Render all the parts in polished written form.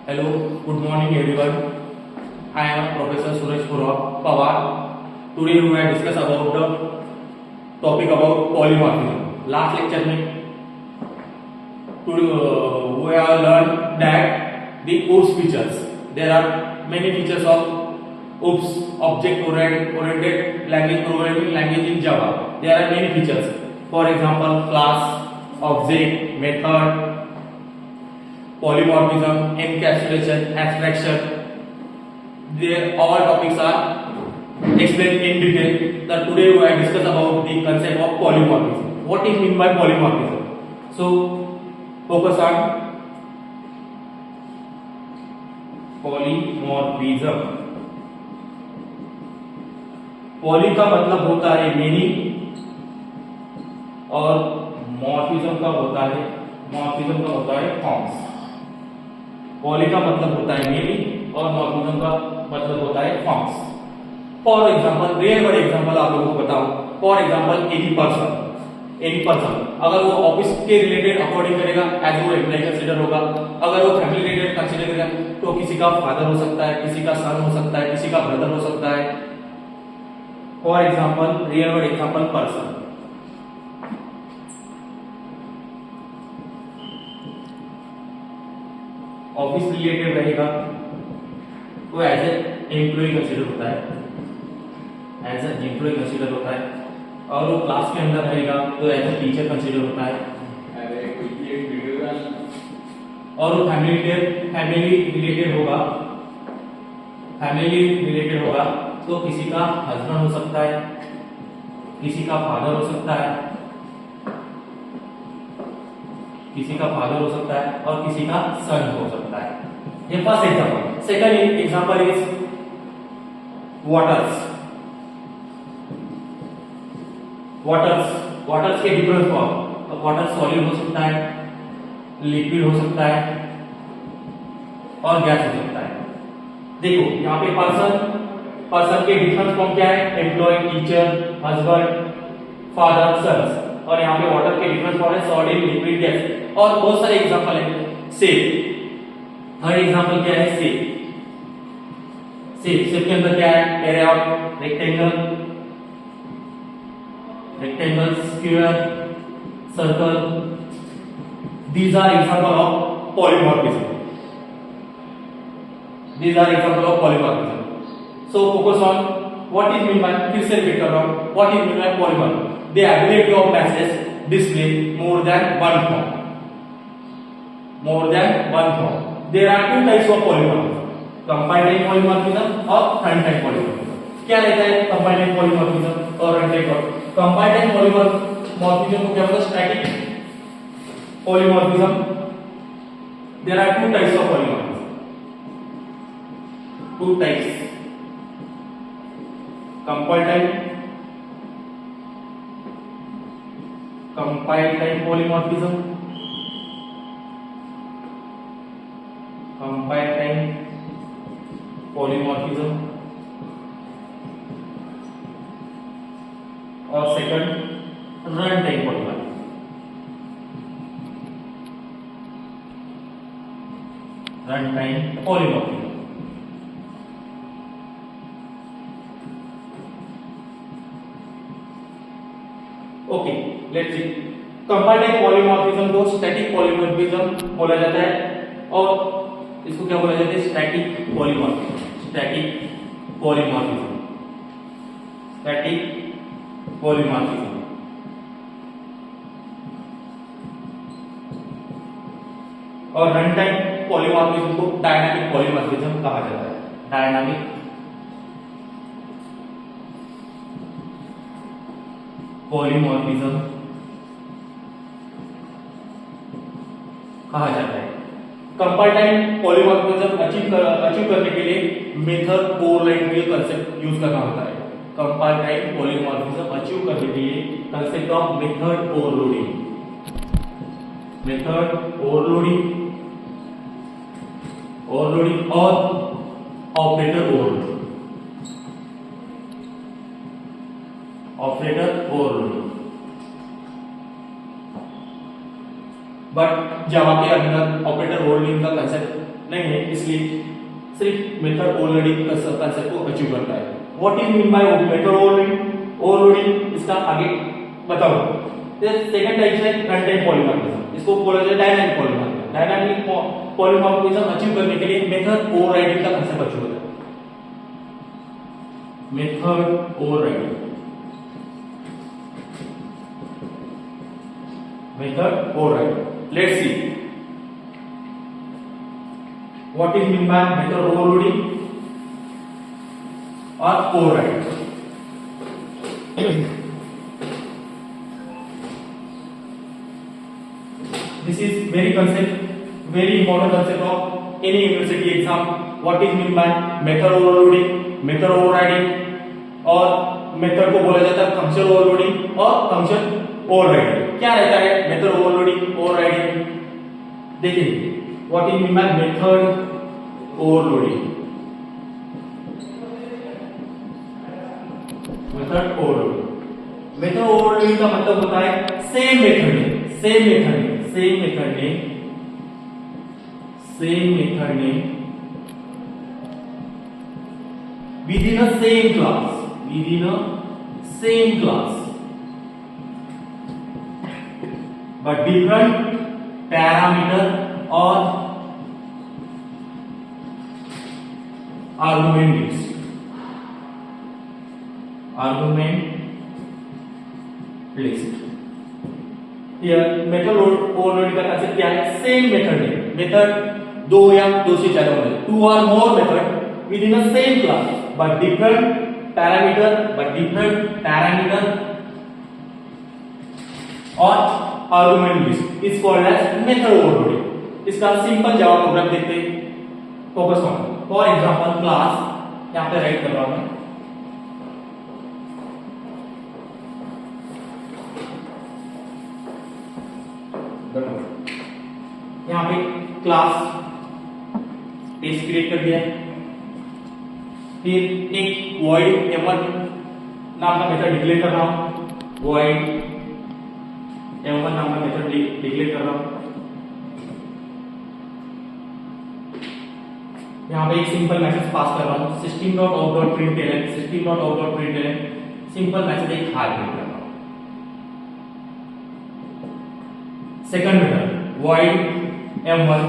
Hello, good morning everyone. I am Professor Suresh Pawar. Today we will discuss about the topic about polymorphism. Last lecture में we have learned that the OOPS features. There are many features of OOPS, object-oriented language programming language in Java. There are many features. For example, class, object, method, polymorphism, encapsulation, abstraction. All topics are explained in detail. That today we will discuss about the concept of polymorphism. What is meant by polymorphism? So focus on polymorphism. Poly का मतलब होता है many और morphism का होता है forms. Poly का मतलब होता है मेनी और मॉर्फिज्म का मतलब होता है forms. For example, real word example आप लोगों को बताऊं. फॉर एग्जांपल, एनी पर्सन अगर वो ऑफिस के रिलेटेड अकॉर्डिंग करेगा एज वो एम्प्लॉय कंसीडर होगा. अगर वो फैमिली रिलेटेड कंसीडर करेगा तो किसी का फादर हो सकता है, किसी का सन हो सकता है, किसी का ब्रदर हो सकता है. For example, real word example, person. Office related रहेगा तो एज ए एम्प्लॉय कंसीडर होता है, और वो क्लास के अंदर रहेगा तो एज ए टीचर कंसीडर होता है. और वो फैमिली रिलेटेड होगा तो किसी का हस्बैंड हो सकता है, किसी का फादर हो सकता है, और किसी का सन हो सकता है. ये first example. Second example is waters के डिफरेंट फॉर्म. वाटर सॉलिड हो सकता है, लिक्विड हो सकता है और गैस हो सकता है. देखो यहाँ पे पर्सन के डिफरेंट फॉर्म क्या है? Employee, teacher, husband, father, sons. और यहाँ पे वाटर के डिफरेंट फॉर्म है सॉलिड, लिक्विड, गैस. और बहुत सारे एग्जांपल है. शेप. थर्ड एग्जांपल क्या है? शेप के अंदर क्या है? Area of rectangle, square, circle. These are example of polymorphism. So focus on what is meant by, फिर से repeat कर रहा हूँ, what is meant by polymorphism. The ability of messages display more than one form. There are two types of polymorphism: combined type polymorphism और front type polymorphism. क्या रहता है combined type polymorphism और front type polymorphism? Combined type polymorphism को क्या बोलते हैं? Static polymorphism. There are two types of polymorphism. Two types: compiled type polymorphism, और second run time polymorphism. Okay, let's see. Combined type polymorphism को static polymorphism बोला जाता है, और इसको क्या बोला जाता है? Static polymorphism. और रन टाइम पॉलीमॉर्फिज्म को डायनामिक पॉलीमॉर्फिज्म कहा जाता है. डायनामिक पॉलीमॉर्फिज्म कहा जाता है. कंपाइल्ड टाइप पॉलीमॉर्फिज्म अचीव करने के लिए मेथड ओवरराइड के कांसेप्ट यूज करना होता है. कंपाइल्ड टाइप पॉलीमॉर्फिज्म अचीव करने के लिए कांसेप्ट ऑफ मेथड ओवरलोडिंग और ऑपरेटर ओवरलोडिंग. बट जावा के अंदर ऑपरेटर ओवरलोडिंग का कंसेप्ट नहीं है, इसलिए सिर्फ मेथड ओवरलोडिंग कंसेप्ट को अचीव करता है। What is mean by method overloading, इसका आगे बताओ। सेकंड टाइप है कंटेंट पॉलीमॉर्फिज्म, इसको बोला जाता है dynamic polymorphism. Dynamic polymorphism achieve करने के लिए मेथड ओवरराइडिंग का कंसेप्ट अचीव होता है। Method overriding, method overriding. Let's see what is mean by method overloading और overriding. This is very important concept of any university exam. What is mean by method overloading, method overriding, और method को बोला जाता है function overloading और function overriding. क्या रहता है मेथड ओवरलोडिंग ओवरराइडिंग? देखिए what is mean by method overloading, method overloading. Method overloading का मतलब होता है सेम मेथड ने within a same class but different parameter or argument list। Method overloading का कंसेप्ट क्या है? सेम मेथड है, मेथड दो या दो से ज्यादा होंगे, two or more method within a same class but different parameter और argument list is called as method overloading. इसका सिंपल जावा प्रोग्राम देखते हैं, focus on. For example class, यहां पे राइट कर रहा हूं मैं, यहां पे क्लास टेस्ट क्रिएट कर दिया है, फिर एक void m1 नाम का मेथड डिक्लेयर कर रहा हूं, void m1 नाम का मेथड डिक्लेयर कर रहा हूं। यहां पे एक सिंपल मैसेज पास कर रहा हूं, system.out.println सिंपल मैसेज एक हाई प्रिंट कर रहा हूं। Second method void m1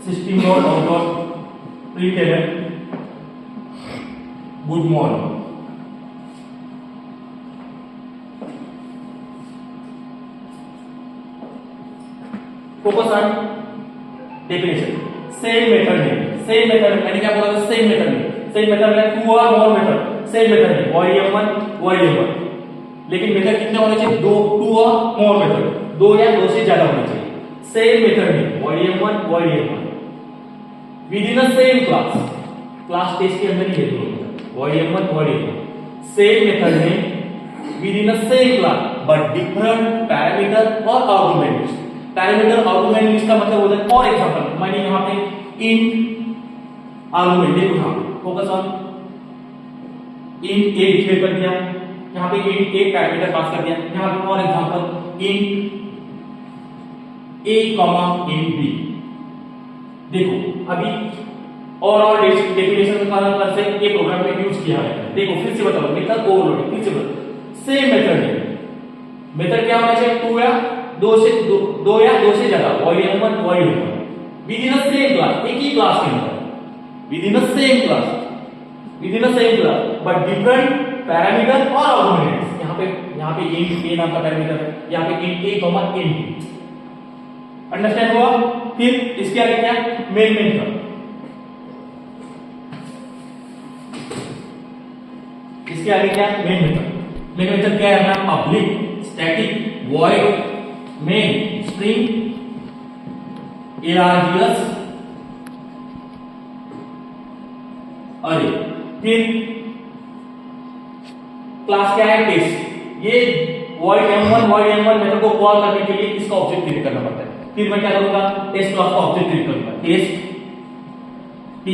system.out.println good morning। Focus on definition. Same method मैंने क्या बोला था? सेम मेथड में to or more method, same method है void m1, लेकिन मेथड कितने होने चाहिए? दो, टू और मोर मेथड, दो या दो से ज्यादा होने चाहिए। सेम मेथड में void m1 within a same class test के अंदर ही है दोनों, void m1 सेम मेथड में within a same class but different parameter और argument list. Parameter argument list का मतलब होता है, फॉर एग्जांपल मैंने यहां पे int आर्गुमेंट देखो, यहां focus on int a declare कर दिया, यहां पे int a पैरामीटर पास कर दिया, यहां पे for example int a int b। देखो अभी और डेफिनेशन का से ये प्रोग्राम में यूज किया है। देखो फिर से बताओ, मेथड ओवरलोडिंग, फिर से बताओ, सेम मेथड है, मेथड क्या होना चाहिए? दो या दो से ज्यादा, void m1 within a same class, एक ही क्लास के अंदर, with in a same class but different parameter और आर्गुमेंट्स। यहां पे int a नाम का पैरामीटर है, यहां पे int a int b। Understand हुआ? फिर इसके आगे क्या? Main method. इसके आगे क्या? मेन मेथड क्या है? Public static void main string args अरे। फिर क्लास क्या है? टेस्ट। ये void m1 मेथड को कॉल करने के लिए इसका ऑब्जेक्ट क्रिएट करना पड़ता है। फिर मैं क्या करूंगा? टेस्ट क्लास का ऑब्जेक्ट क्रिएट करूंगा, टेस्ट t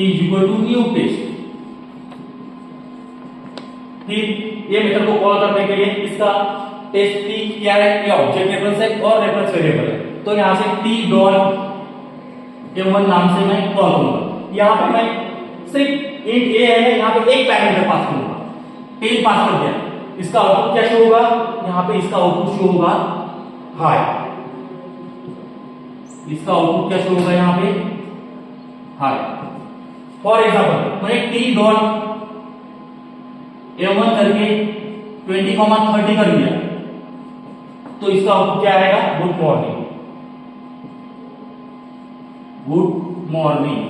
न्यू टेस्ट। फिर ये मेथड को कॉल करने के लिए इसका टेस्ट टी क्या है, ये ऑब्जेक्ट रेफरेंस है और रेफरेंस वेरिएबल है, तो यहां से टी डॉट m1 नाम से मैं कॉल करूंगा। यहां पे मैं सिर्फ int a है, यहां पे एक पैरामीटर पास करूंगा, 10 पास कर दिया। इसका आउटपुट क्या शो होगा, यहां पे इसका आउटपुट शो होगा हाई। इसका आउटपुट क्या शो होगा यहां पे, हाई। फॉर एग्जांपल मैंने टी डॉट m1 करके 20,30 कर दिया, तो इसका आउटपुट क्या आएगा, good morning, good morning.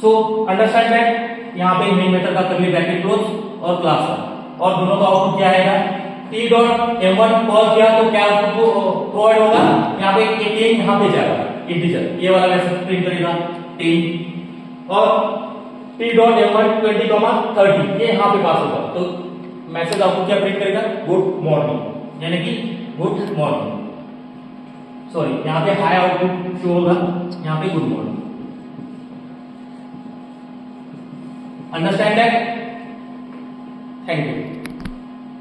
So understand that, यहां पे मेन मेथड का कर्ली ब्रैकेट क्लोज और क्लास का, और दोनों का आउटपुट क्या आएगा, टी डॉट m1 कॉल किया तो क्या आउटपुट प्रोवाइड होगा, यहां पे 10 यहां पे जाएगा इंटीजर, ये वाला मैसेज प्रिंट करेगा 10, और टी डॉट m1 20,30 ये यहां पे पास होगा, तो मैसेज आउटपुट क्या प्रिंट करेगा, गुड मॉर्निंग, यानी कि गुड मॉर्निंग। सॉरी, यहां पे हाई आउटपुट शो होगा, यहां पे good morning. Understand that? Thank you.